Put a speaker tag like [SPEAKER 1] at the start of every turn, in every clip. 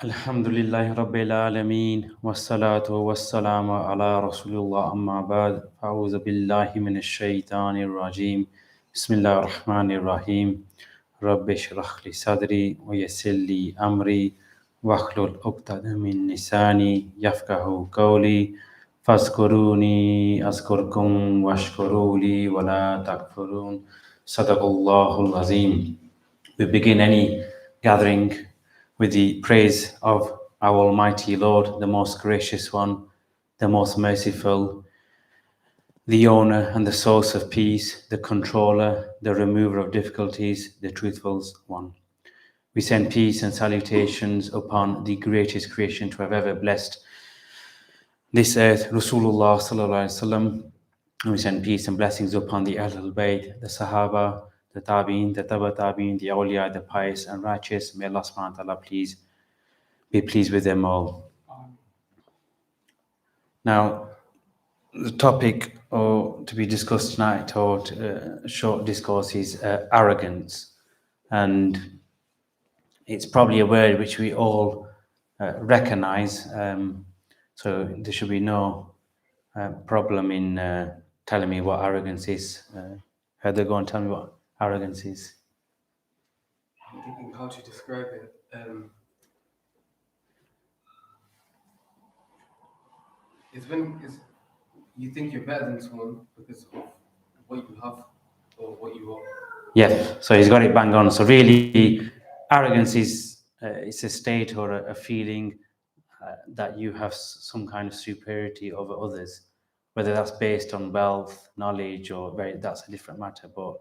[SPEAKER 1] Alhamdulillahi Rabbil Alameen, wassalatu wassalamu ala Rasulullah amma ba'd, fa'udhu billahi minash shaitanir rajim, bismillahir rahmanir rahim, rabbi shrah li sadri wa yassir li amri, wahlul uqdatan min lisani yafqahu qawli, fazkuruni azkurkum washkuruli wa la takfurun, sadaqallahul azim. We begin any gathering with the praise of our Almighty Lord, the most gracious one, the most merciful, the owner and the source of peace, the controller, the remover of difficulties, the truthful one. We send peace and salutations upon the greatest creation to have ever blessed this earth, Rasulullah sallallahu alaihi wasallam. And we send peace and blessings upon the Ahlul Bayt, the Sahaba, the Tabi'in, the Taba Tabi'in, the Awliya, the pious and righteous. May Allah subhanahu wa ta'ala please be pleased with them all. Now, the topic to be discussed tonight, or short discourse, is arrogance. And it's probably a word which we all recognize. So there should be no problem in telling me what arrogance is. Heather, go and tell me what arrogance is.
[SPEAKER 2] I'm thinking how to describe it. It's when you think you're better than someone because of what you have or what you are.
[SPEAKER 1] Yeah, so he's got it bang on. So really, arrogance is it's a state or a feeling that you have some kind of superiority over others, whether that's based on wealth, knowledge, or that's a different matter. But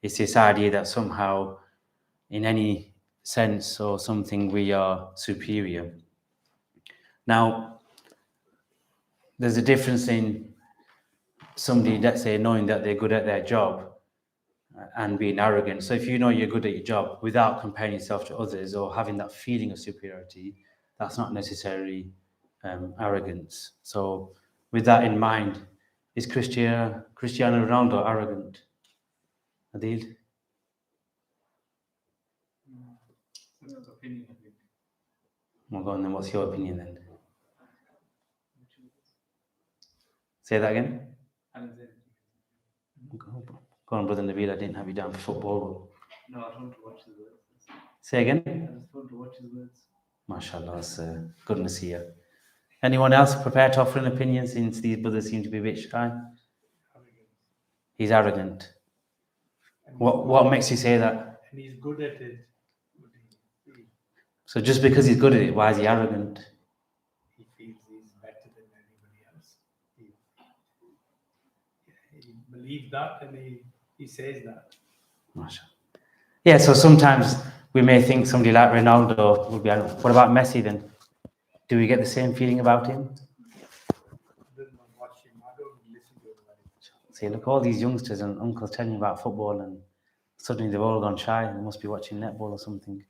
[SPEAKER 1] it's this idea that somehow, in any sense or something, we are superior. Now, there's a difference in somebody, let's say, knowing that they're good at their job and being arrogant. So if you know you're good at your job without comparing yourself to others or having that feeling of superiority, that's not necessarily arrogance. So with that in mind, is Cristiano Ronaldo arrogant? Adil?
[SPEAKER 2] That's opinion, I think.
[SPEAKER 1] Well, go on then, what's your opinion then? Say that again? Go on, Brother Nabil, I didn't have you down for football.
[SPEAKER 2] No, I don't want to watch his words.
[SPEAKER 1] Say again?
[SPEAKER 2] I just want to watch his words.
[SPEAKER 1] MashaAllah, it's goodness here. Anyone else prepared to offer an opinion, since these brothers seem to be a bit shy? He's arrogant. What makes you say that?
[SPEAKER 3] And he's good at it.
[SPEAKER 1] So just because he's good at it, why is he arrogant?
[SPEAKER 3] He feels he's better than anybody else. He believes that and he says that.
[SPEAKER 1] MashaAllah. Yeah, so sometimes we may think somebody like Ronaldo would be arrogant. What about Messi then? Do we get the same feeling about him?
[SPEAKER 3] I don't watch him. I don't listen to him very much.
[SPEAKER 1] See, look, all these youngsters and uncles telling you about football, and suddenly they've all gone shy. They must be watching netball or something.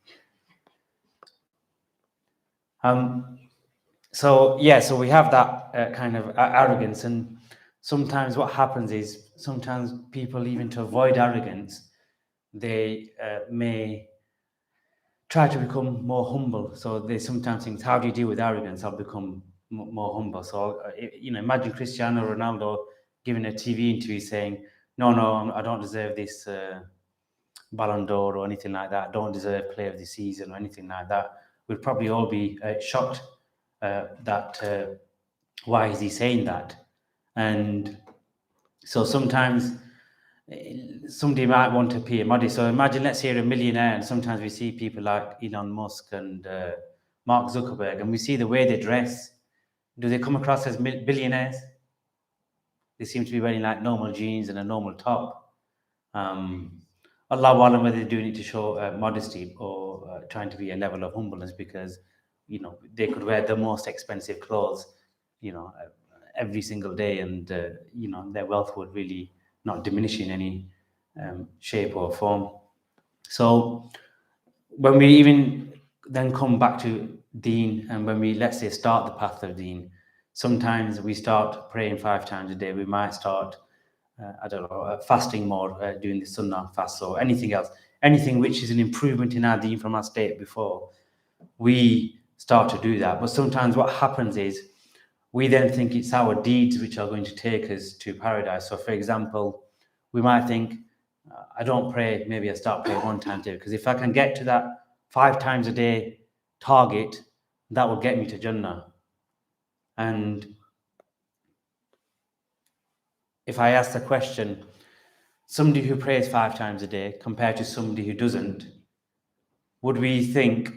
[SPEAKER 1] So we have that kind of arrogance, and sometimes what happens is sometimes people, even to avoid arrogance, they may try to become more humble. So they sometimes think, how do you deal with arrogance? I'll become more humble. So, imagine Cristiano Ronaldo giving a TV interview saying, no, I don't deserve this Ballon d'Or or anything like that. I don't deserve Player of the Season or anything like that. We'd probably all be shocked that why is he saying that? And so sometimes somebody might want to appear modest. So imagine, let's say you're a millionaire, and sometimes we see people like Elon Musk and Mark Zuckerberg, and we see the way they dress. Do they come across as billionaires? They seem to be wearing like normal jeans and a normal top. Allah Alam, whether they're doing it to show modesty or trying to be a level of humbleness, because they could wear the most expensive clothes every single day, and their wealth would really not diminish in any shape or form. So when we even then come back to Deen, and when we, let's say, start the path of Deen, sometimes we start praying 5 times a day. We might start fasting more, doing the sunnah fast, or anything else, anything which is an improvement in our Deen from our state before. We start to do that. But sometimes what happens is we then think it's our deeds which are going to take us to paradise. So, for example, we might think, I don't pray, maybe I start praying 1 time a day, because if I can get to that 5 times a day target, that will get me to Jannah. And if I ask the question, somebody who prays 5 times a day compared to somebody who doesn't, would we think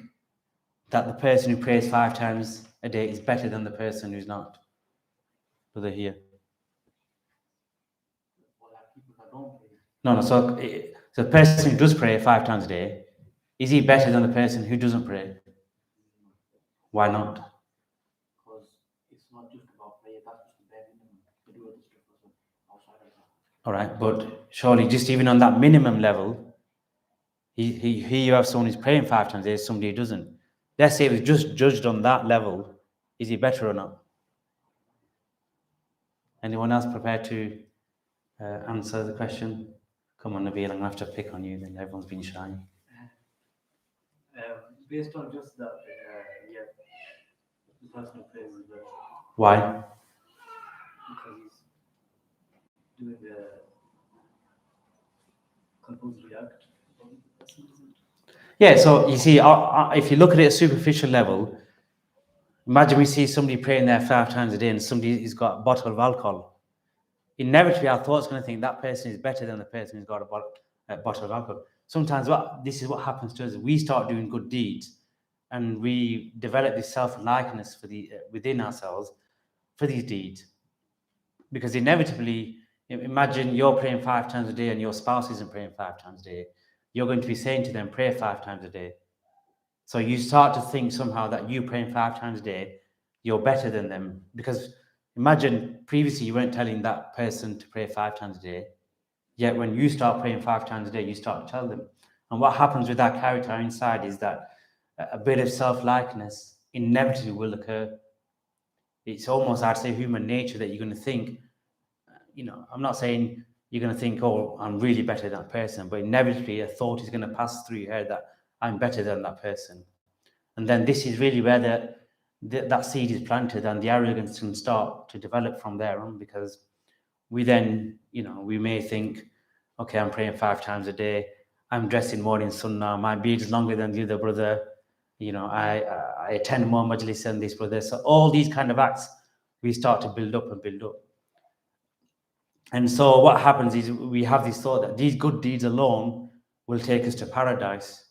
[SPEAKER 1] that the person who prays 5 times a day is better than the person who's not? Do they hear? No. So the person who does pray 5 times a day, is he better than the person who doesn't pray? Why not?
[SPEAKER 4] Because it's not just about prayer, that's just the bare minimum. To do other stuff as well outside of that.
[SPEAKER 1] All right, but surely just even on that minimum level, you have someone who's praying 5 times a day, somebody who doesn't. Let's say it was just judged on that level, is he better or not? Anyone else prepared to answer the question? Come on, Nabil, I'm gonna have to pick on you. Then everyone's been shy.
[SPEAKER 4] Based on just that, yeah, the person who prays is better
[SPEAKER 1] Why?
[SPEAKER 4] because he's doing the compulsory act. The person doesn't.
[SPEAKER 1] Yeah. So you see, if you look at it at a superficial level, imagine we see somebody praying there 5 times a day, and somebody who's got a bottle of alcohol. Inevitably, our thought's going to think that person is better than the person who's got a bottle of alcohol. Sometimes this is what happens to us. We start doing good deeds, and we develop this self-likeness for within ourselves for these deeds. Because inevitably, imagine you're praying 5 times a day and your spouse isn't praying 5 times a day. You're going to be saying to them, pray 5 times a day. So you start to think somehow that you praying 5 times a day, you're better than them. Because imagine previously you weren't telling that person to pray 5 times a day. Yet when you start praying 5 times a day, you start to tell them. And what happens with that character inside is that a bit of self-likeness inevitably will occur. It's almost, I'd say, human nature that you're going to think, I'm not saying you're going to think, oh, I'm really better than that person, but inevitably a thought is going to pass through your head that I'm better than that person. And then this is really where that seed is planted, and the arrogance can start to develop from there on, because we then, we may think, okay, I'm praying 5 times a day, I'm dressing more in sunnah, my beard is longer than the other brother, I attend more majlis than this brother. So all these kind of acts, we start to build up and build up. And so what happens is we have this thought that these good deeds alone will take us to paradise.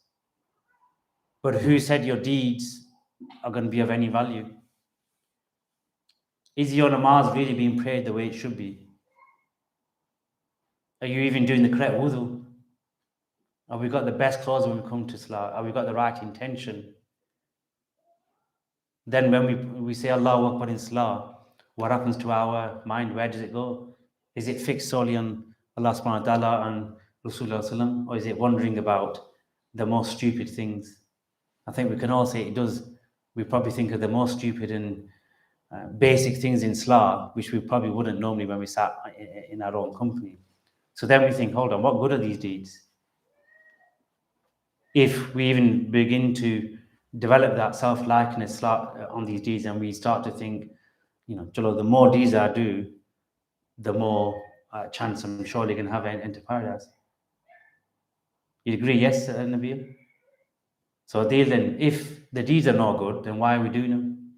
[SPEAKER 1] But who said your deeds are going to be of any value? Is your namaz really being prayed the way it should be? Are you even doing the correct wudu? Have we got the best clothes when we come to Salah? Have we got the right intention? Then when we say Allahu Akbar in Salah, what happens to our mind? Where does it go? Is it fixed solely on Allah subhanahu wa ta'ala and Rasulullah, or is it wandering about the most stupid things? I think we can all say it does. We probably think of the most stupid and basic things in Salah, which we probably wouldn't normally when we sat in our own company. So then we think, hold on, what good are these deeds? If we even begin to develop that self-likeness on these deeds, and we start to think, the more deeds I do, the more chance I'm surely going to have enter paradise. You agree, yes, Nabil? So then, if the deeds are not good, then why are we doing them?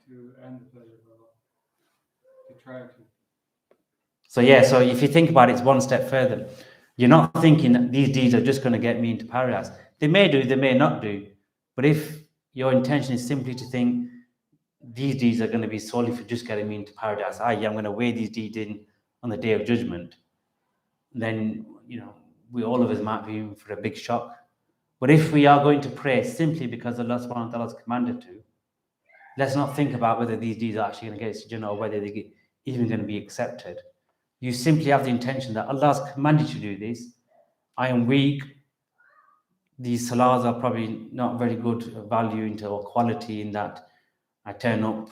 [SPEAKER 2] To earn the pleasure of Allah. To try to.
[SPEAKER 1] So if you think about it, it's one step further. You're not thinking that these deeds are just going to get me into paradise. They may do, they may not do. But if your intention is simply to think these deeds are going to be solely for just getting me into paradise, I'm going to weigh these deeds in on the day of judgment, then, we all of us might be in for a big shock. But if we are going to pray simply because Allah subhanahu wa ta'ala has commanded to, let's not think about whether these deeds are actually going to get us to Jannah or whether they're even going to be accepted. You simply have the intention that Allah has commanded you to do this. I am weak. These salahs are probably not very good value into or quality in that I turn up,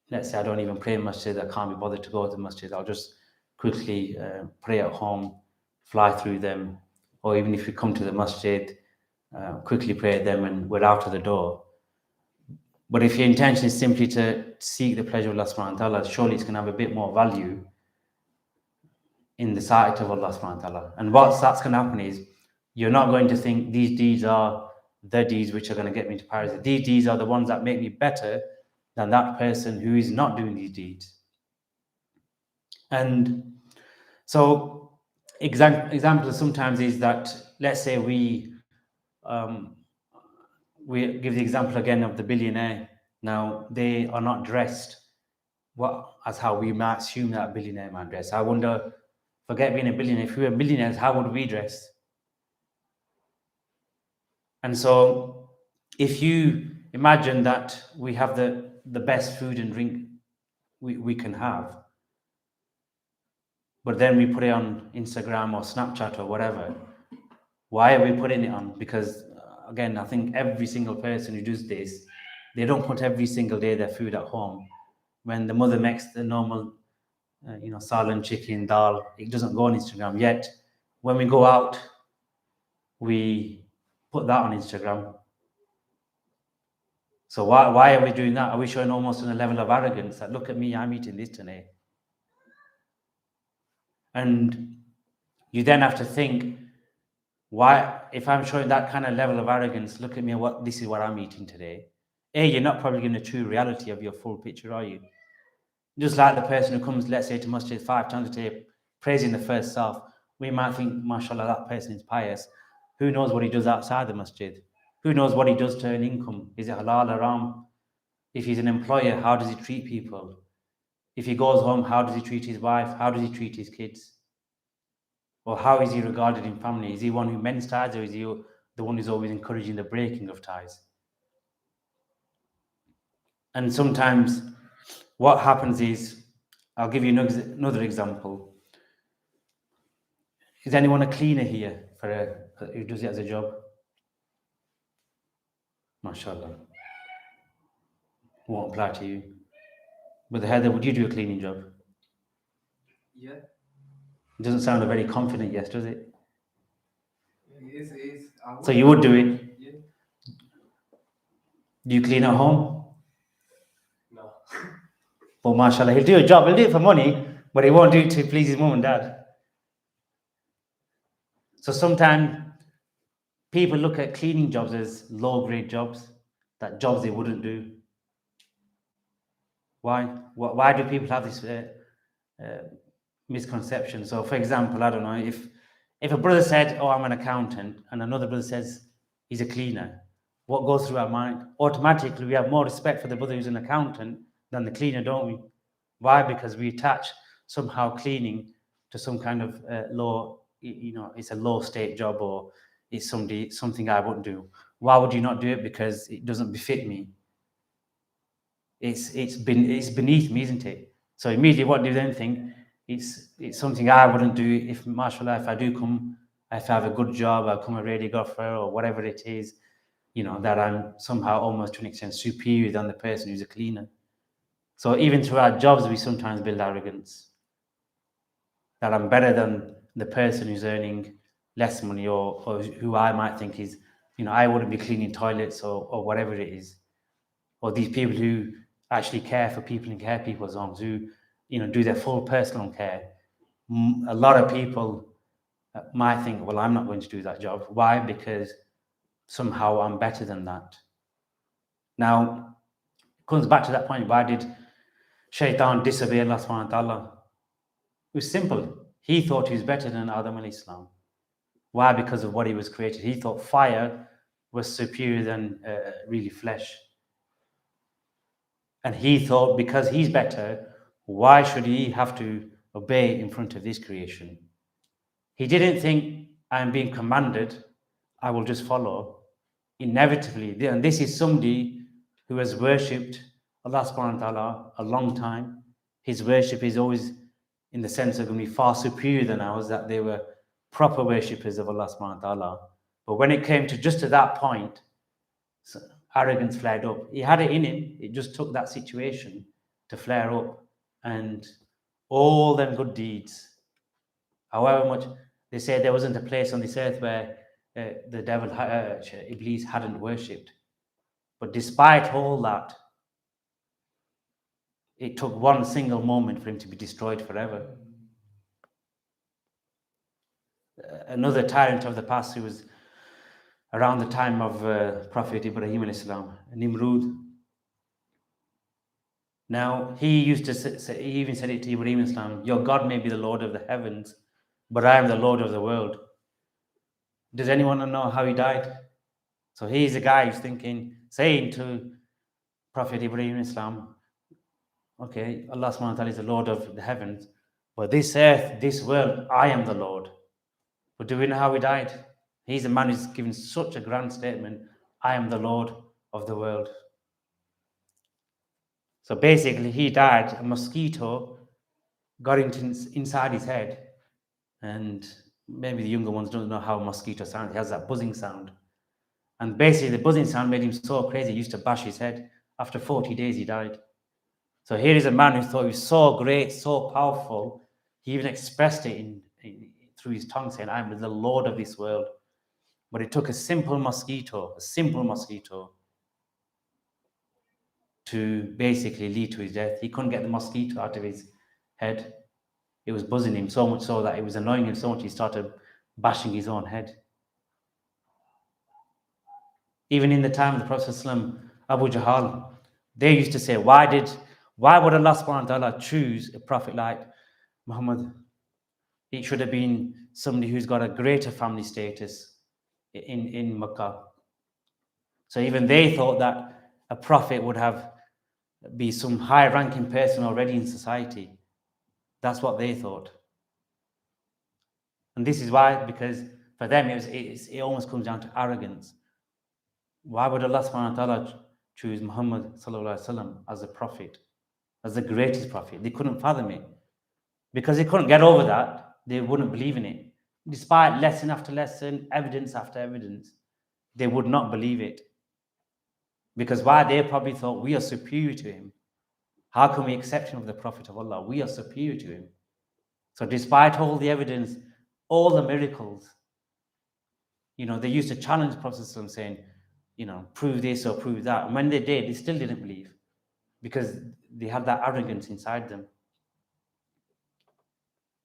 [SPEAKER 1] let's say I don't even pray in masjid, I can't be bothered to go to the masjid, I'll just quickly pray at home, fly through them, or even if we come to the masjid, quickly pray at them and we're out of the door. But if your intention is simply to seek the pleasure of Allah subhanahu wa ta'ala, surely it's going to have a bit more value in the sight of Allah subhanahu wa ta'ala. And what's that's going to happen is you're not going to think these deeds are the deeds which are going to get me to paradise. These deeds are the ones that make me better than that person who is not doing these deeds. And so example sometimes is that, let's say we give the example again of the billionaire. Now, they are not dressed as how we might assume that a billionaire might dress. I wonder, forget being a billionaire, if we were billionaires, how would we dress? And so if you imagine that we have the best food and drink we can have, but then we put it on Instagram or Snapchat or whatever, why are we putting it on? Because again, I think every single person who does this, they don't put every single day their food at home. When the mother makes the normal, salad, chicken, dal, it doesn't go on Instagram. Yet, when we go out, we put that on Instagram. So why are we doing that? Are we showing almost on a level of arrogance that, look at me, I'm eating this today? And you then have to think, why, if I'm showing that kind of level of arrogance, look at me, this is what I'm eating today. You're not probably getting the true reality of your full picture, are you? Just like the person who comes, let's say, to masjid 5 times a day, praising the first self, we might think, mashallah, that person is pious. Who knows what he does outside the masjid? Who knows what he does to earn income? Is it halal or haram? If he's an employer, how does he treat people? If he goes home, how does he treat his wife? How does he treat his kids? Or how is he regarded in family? Is he one who mends ties, or is he the one who's always encouraging the breaking of ties? And sometimes what happens is, I'll give you another example. Is anyone a cleaner here who does it as a job? MashaAllah. Won't apply to you. But Heather, would you do a cleaning job?
[SPEAKER 2] Yeah.
[SPEAKER 1] It doesn't sound a very confident yes, does it?
[SPEAKER 2] It is.
[SPEAKER 1] So you would do it?
[SPEAKER 2] Yeah.
[SPEAKER 1] Do you clean at home?
[SPEAKER 2] No.
[SPEAKER 1] Well, mashallah, he'll do a job, he'll do it for money, but he won't do it to please his mum and dad. So sometimes people look at cleaning jobs as low-grade jobs, that jobs they wouldn't do. Why? Why do people have this misconception? So, for example, I don't know, if a brother said, oh, I'm an accountant, and another brother says he's a cleaner, what goes through our mind? Automatically, we have more respect for the brother who's an accountant than the cleaner, don't we? Why? Because we attach somehow cleaning to some kind of low, it's a low state job, or it's something I wouldn't do. Why would you not do it? Because it doesn't befit me. It's beneath me, isn't it? So immediately, what do you then think? It's something I wouldn't do. If, mashallah, if I have a good job, I become a radiographer or whatever it is, that I'm somehow almost to an extent superior than the person who's a cleaner. So even through our jobs, we sometimes build arrogance, that I'm better than the person who's earning less money, or who I might think is, I wouldn't be cleaning toilets or whatever it is. Or these people who actually care for people in care people's homes, who, do their full personal care. A lot of people might think, well, I'm not going to do that job. Why? Because somehow I'm better than that. Now, it comes back to that point. Why did Shaitan disobey Allah subhanahu wa ta'ala? It was simple. He thought he was better than Adam alayhi salam. Why? Because of what he was created. He thought fire was superior than really flesh. And he thought, because he's better, why should he have to obey in front of this creation? He didn't think, I'm being commanded, I will just follow. Inevitably, and this is somebody who has worshipped Allah subhanahu wa ta'ala a long time. His worship is always in the sense of going to be far superior than ours, that they were proper worshippers of Allah subhanahu wa ta'ala. But when it came to that point, arrogance flared up. He had it in him. It just took that situation to flare up. And all them good deeds, however much, They say there wasn't a place on this earth where the devil, Iblis, hadn't worshipped. But despite all that, it took one single moment for him to be destroyed forever. Another tyrant of the past, who was around the time of Prophet Ibrahim al-Islam, Nimrud. Now, he used to say, he even said it to Ibrahim al-Islam, your God may be the Lord of the heavens, but I am the Lord of the world. Does anyone know how he died? So he's a guy who's saying to Prophet Ibrahim al-Islam, okay, Allah subhanahu wa ta'ala is the Lord of the heavens, but this earth, this world, I am the Lord. But do we know how he died? He's a man who's given such a grand statement, I am the Lord of the world. So basically, he died, a mosquito got inside his head, and maybe the younger ones don't know how a mosquito sounds. He has that buzzing sound. And basically, the buzzing sound made him so crazy, he used to bash his head. After 40 days, he died. So here is a man who thought he was so great, so powerful, he even expressed it through his tongue, saying, I'm the Lord of this world. But it took a simple mosquito, to basically lead to his death. He couldn't get the mosquito out of his head. It was buzzing him so much so that it was annoying him so much he started bashing his own head. Even in the time of the Prophet ﷺ, Abu Jahl, they used to say, why would Allah subhanahu wa ta'ala choose a prophet like Muhammad? It should have been somebody who's got a greater family status in Makkah. So even they thought that a prophet would be some high-ranking person already in society. That's what they thought. And this is why, because for them it almost comes down to arrogance. Why would Allah subhanahu wa ta'ala choose Muhammad sallallahu alaihi wasallam as a prophet, as the greatest prophet? They couldn't fathom it. Because they couldn't get over that, they wouldn't believe in it. Despite lesson after lesson, evidence after evidence, they would not believe it. Because why? They probably thought, we are superior to him. How can we accept him of the Prophet of Allah? We are superior to him. So despite all the evidence, all the miracles, they used to challenge the Prophet saying, prove this or prove that. And when they did, they still didn't believe because they had that arrogance inside them.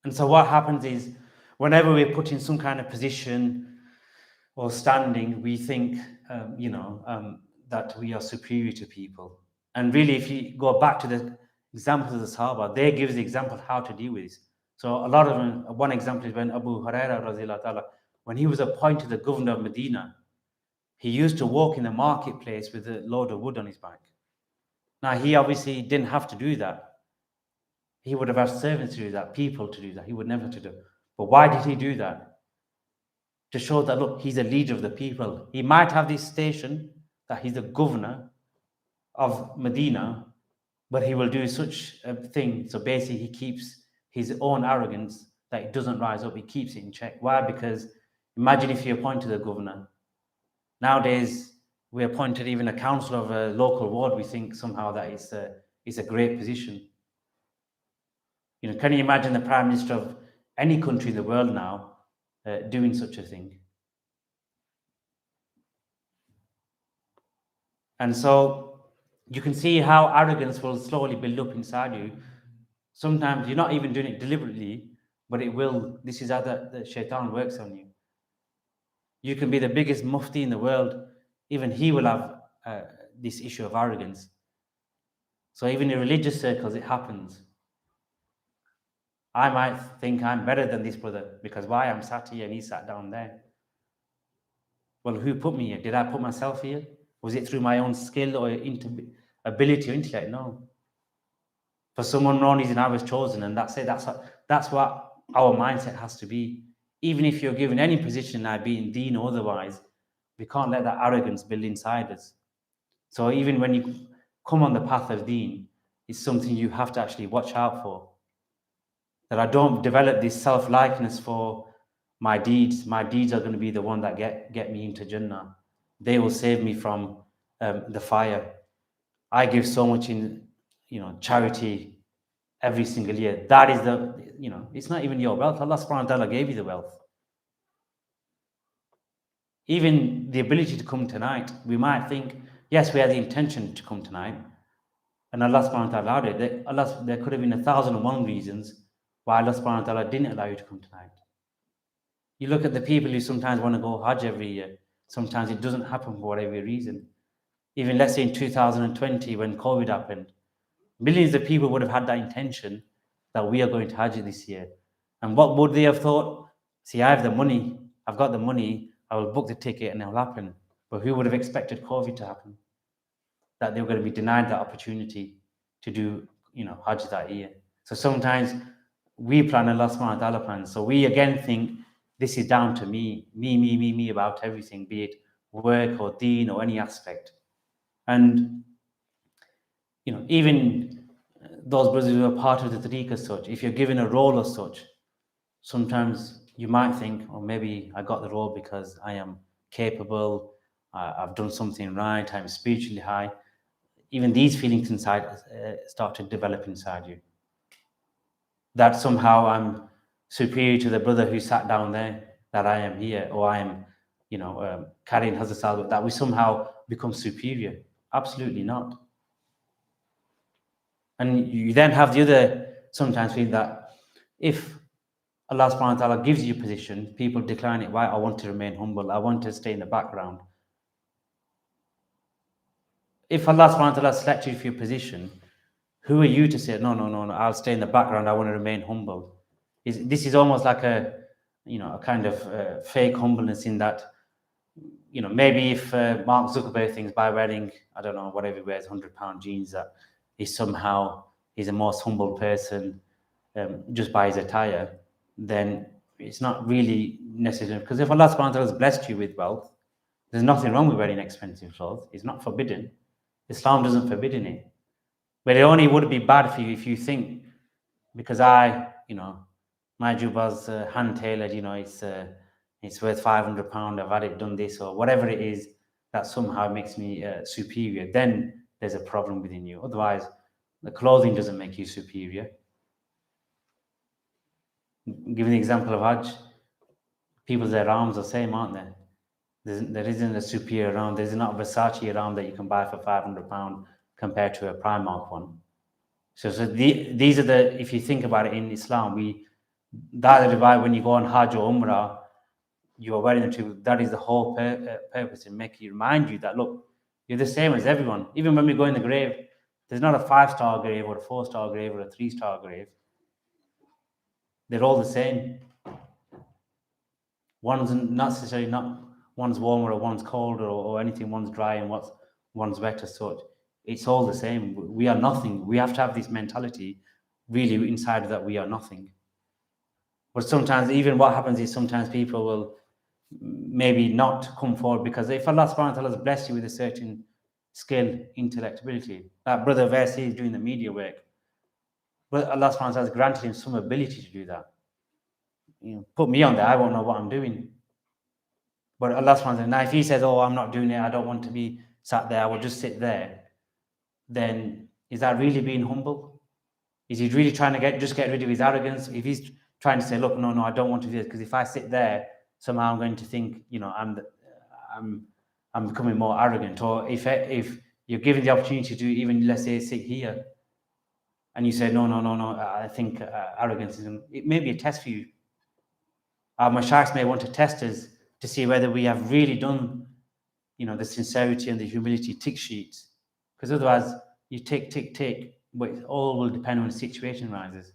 [SPEAKER 1] And so what happens is, whenever we're put in some kind of position or standing, we think, that we are superior to people. And really, if you go back to the examples of the Sahaba, they give the example how to deal with this. So a lot of them, one example is when Abu Hurairah radhiyallahu ta'ala, when he was appointed the governor of Medina, he used to walk in the marketplace with a load of wood on his back. Now, he obviously didn't have to do that. He would have asked servants to do that, people to do that. He would never to do. But why did he do that? To show that, look, he's a leader of the people. He might have this station that he's the governor of Medina, but he will do such a thing. So basically, he keeps his own arrogance that it doesn't rise up. He keeps it in check. Why? Because imagine if you appointed a governor. Nowadays, we appointed even a councillor of a local ward. We think somehow that it's a great position. Can you imagine the Prime Minister of any country in the world now doing such a thing? And so you can see how arrogance will slowly build up inside you. Sometimes you're not even doing it deliberately, but it will. This is how the shaitan works on you. You can be the biggest mufti in the world. Even he will have this issue of arrogance. So even in religious circles, it happens. I might think I'm better than this brother because why? I'm sat here and he sat down there. Well, who put me here? Did I put myself here? Was it through my own skill or ability or intellect? No. For some unknown reason, I was chosen, and that's it. That's what our mindset has to be. Even if you're given any position, be in deen or otherwise, we can't let that arrogance build inside us. So even when you come on the path of deen, it's something you have to actually watch out for. That I don't develop this self-likeness for my deeds. My deeds are going to be the one that get me into Jannah. They will save me from the fire. I give so much in, charity every single year. That is it's not even your wealth. Allah subhanahu wa ta'ala gave you the wealth. even the ability to come tonight, we might think, yes, we had the intention to come tonight, and Allah subhanahu wa ta'ala allowed it. There could have been 1,001 reasons why Allah subhanahu wa ta'ala didn't allow you to come tonight. You look at the people who sometimes want to go Hajj every year. Sometimes it doesn't happen for whatever reason. Even let's say in 2020 when COVID happened, millions of people would have had that intention that we are going to Hajj this year. And what would they have thought? See, I have the money, I've got the money, I will book the ticket and it will happen. But who would have expected COVID to happen? That they were going to be denied that opportunity to do, Hajj that year. So sometimes we plan, Allah subhanahu wa ta'ala plans. So we again think this is down to me about everything, be it work or deen or any aspect. And even those brothers who are part of the tariq as such, if you're given a role as such, sometimes you might think, oh, maybe I got the role because I am capable, I've done something right, I'm spiritually high. Even these feelings inside start to develop inside you. That somehow I'm superior to the brother who sat down there, that I am here, or I am, carrying Hazrat Sal, that we somehow become superior. Absolutely not. And you then have the other sometimes feeling that if Allah subhanahu wa ta'ala gives you a position, people decline it. Why? I want to remain humble. I want to stay in the background. If Allah subhanahu wa ta'ala selected you for your position, who are you to say, no, I'll stay in the background, I want to remain humble? This is almost like a kind of fake humbleness in that, maybe if Mark Zuckerberg thinks by wearing, I don't know, whatever he wears, £100 jeans, that he's the most humble person just by his attire, then it's not really necessary. Because if Allah subhanahu wa ta'ala has blessed you with wealth, there's nothing wrong with wearing expensive clothes. It's not forbidden. Islam doesn't forbid it. But it only would be bad for you if you think, because my jubba's hand-tailored, it's worth £500, I've had it done this, or whatever it is, that somehow makes me superior, then there's a problem within you. Otherwise, the clothing doesn't make you superior. Giving the example of Hajj, people's arams are the same, aren't they? There isn't a superior aram. There's not a Versace aram that you can buy for £500 compared to a Primark one. So these are if you think about it in Islam, that is why when you go on Hajj or Umrah, you are wearing the two. That is the whole purpose, to remind you that, look, you're the same as everyone. Even when we go in the grave, there's not a 5-star grave or a 4-star grave or a 3-star grave. They're all the same. One's not necessarily one's warmer or one's colder or anything. One's dry and one's wet as such. It's all the same. We are nothing. We have to have this mentality really inside of that we are nothing. But sometimes even what happens is sometimes people will maybe not come forward, because if Allah subhanahu wa ta'ala has blessed you with a certain skill, intellect, ability, that brother Versi is doing the media work, but Allah subhanahu wa ta'ala has granted him some ability to do that. Put me on there, I won't know what I'm doing. But Allah subhanahu wa ta'ala, now if he says, oh, I'm not doing it, I don't want to be sat there, I will just sit there, then is that really being humble? Is he really trying to get rid of his arrogance? If he's trying to say, look, no, I don't want to do this, because if I sit there, somehow I'm going to think, I'm becoming more arrogant. Or if you're given the opportunity to even, let's say, sit here, and you say, no, I think arrogance it may be a test for you. Our mashaykhs may want to test us to see whether we have really done, the sincerity and the humility tick sheets. Because otherwise, you tick, but it all will depend when the situation arises.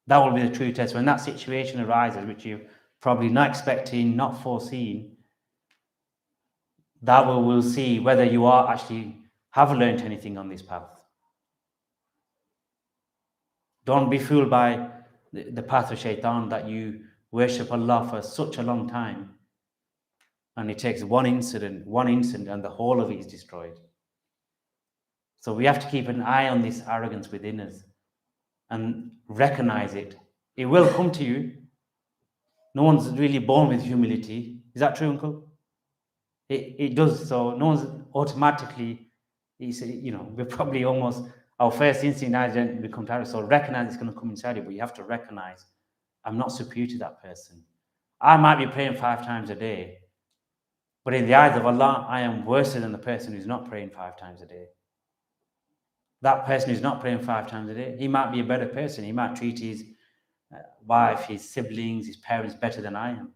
[SPEAKER 1] That will be the true test. When that situation arises, which you're probably not expecting, not foreseen, that we'll see whether you are actually have learned anything on this path. Don't be fooled by the path of shaitan, that you worship Allah for such a long time, and it takes one incident, and the whole of it is destroyed. So we have to keep an eye on this arrogance within us and recognize it. It will come to you. No one's really born with humility. Is that true, Uncle? It does. So no one's automatically, we're probably almost, our first instinct now is to become tired. So recognize it's going to come inside you, but you have to recognize, I'm not superior to that person. I might be praying 5 times a day, but in the eyes of Allah, I am worse than the person who's not praying 5 times a day. That person who's not praying 5 times a day, he might be a better person. He might treat his wife, his siblings, his parents better than I am.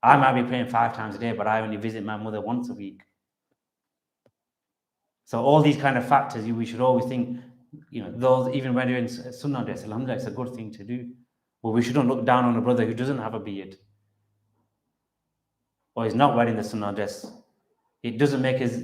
[SPEAKER 1] I might be praying 5 times a day, but I only visit my mother once a week. So all these kind of factors, we should always think, those, even when you're in sunnah dress, alhamdulillah, it's a good thing to do. But we shouldn't look down on a brother who doesn't have a beard or is not wearing the sunnah dress. It doesn't make us,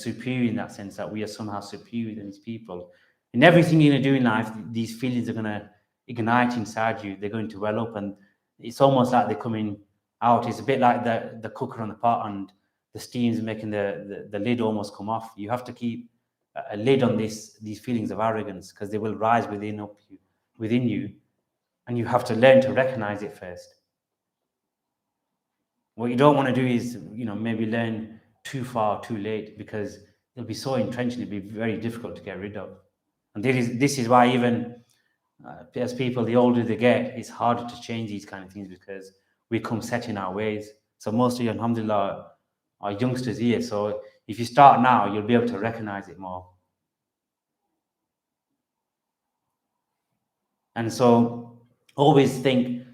[SPEAKER 1] superior in that sense that we are somehow superior than these people. In everything you're going to do in life, these feelings are going to ignite inside you. They're going to well up, and it's almost like they're coming out. It's a bit like the cooker on the pot, and the steam's making the lid almost come off. You have to keep a lid on these feelings of arrogance, because they will rise within you, and you have to learn to recognize it first. What you don't want to do is, maybe learn too far, too late, because it'll be so entrenched, it'll be very difficult to get rid of. And this is why even as people, the older they get, it's harder to change these kind of things, because we come set in our ways. So most of you, alhamdulillah, are youngsters here. So if you start now, you'll be able to recognize it more. And so always think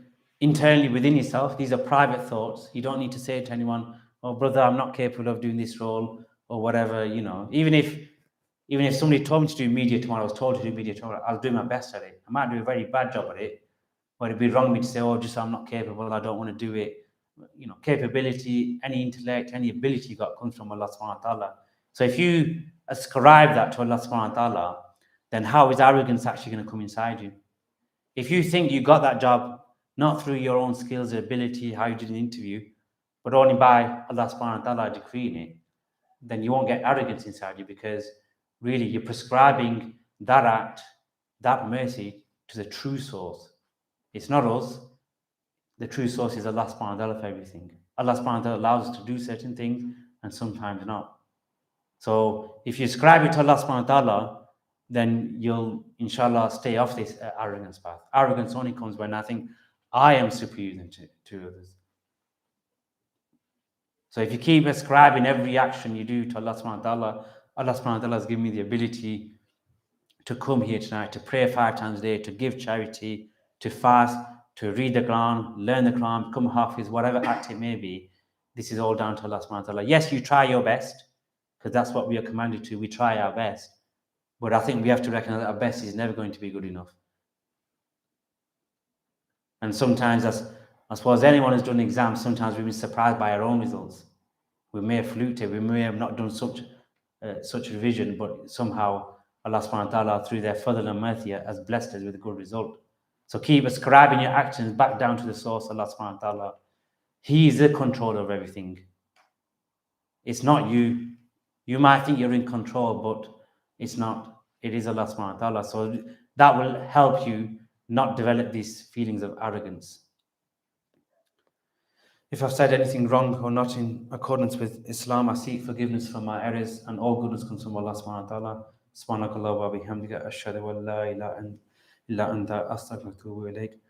[SPEAKER 1] internally within yourself. These are private thoughts. You don't need to say to anyone, "Oh, brother, I'm not capable of doing this role," or whatever. Even if somebody told me to do media tomorrow, I was told to do media tomorrow, I'll do my best at it. I might do a very bad job at it, but it'd be wrong of me to say, "Oh, just I'm not capable, I don't want to do it." Capability, any intellect, any ability you got comes from Allah subhanahu wa ta'ala. So if you ascribe that to Allah subhanahu wa ta'ala, then how is arrogance actually going to come inside you? If you think you got that job not through your own skills or ability, how you did an interview, but only by Allah subhanahu wa ta'ala decreeing it, then you won't get arrogance inside you, because really you're prescribing that act, that mercy, to the true source. It's not us. The true source is Allah subhanahu wa ta'ala for everything. Allah subhanahu wa ta'ala allows us to do certain things and sometimes not. So if you ascribe it to Allah subhanahu wa ta'ala, then you'll, inshallah, stay off this arrogance path. Arrogance only comes when I think I am superior to others. So if you keep ascribing every action you do to Allah subhanahu wa ta'ala, Allah subhanahu wa ta'ala has given me the ability to come here tonight, to pray 5 times a day, to give charity, to fast, to read the Quran, learn the Quran, become Hafiz, whatever act it may be. This is all down to Allah subhanahu wa ta'ala. Yes, you try your best, because that's what we are commanded to. We try our best. But I think we have to recognize that our best is never going to be good enough. And sometimes, as far as anyone has done exams, sometimes we've been surprised by our own results. We may have fluked it, we may have not done such revision, but somehow Allah subhanahu wa ta'ala, through their fadl and mercy, has blessed us with a good result. So keep ascribing your actions back down to the source, Allah subhanahu wa ta'ala. He is the controller of everything. It's not you. You might think you're in control, but it's not. It is Allah subhanahu wa ta'ala. So that will help you not develop these feelings of arrogance. If I've said anything wrong or not in accordance with Islam, I seek forgiveness for my errors, and all goodness comes from Allah subhanahu wa ta'ala. Subhanakallah wa bihamdika ashhadu an la ilaha illa anta astaghfiruka wa atubu ilayk.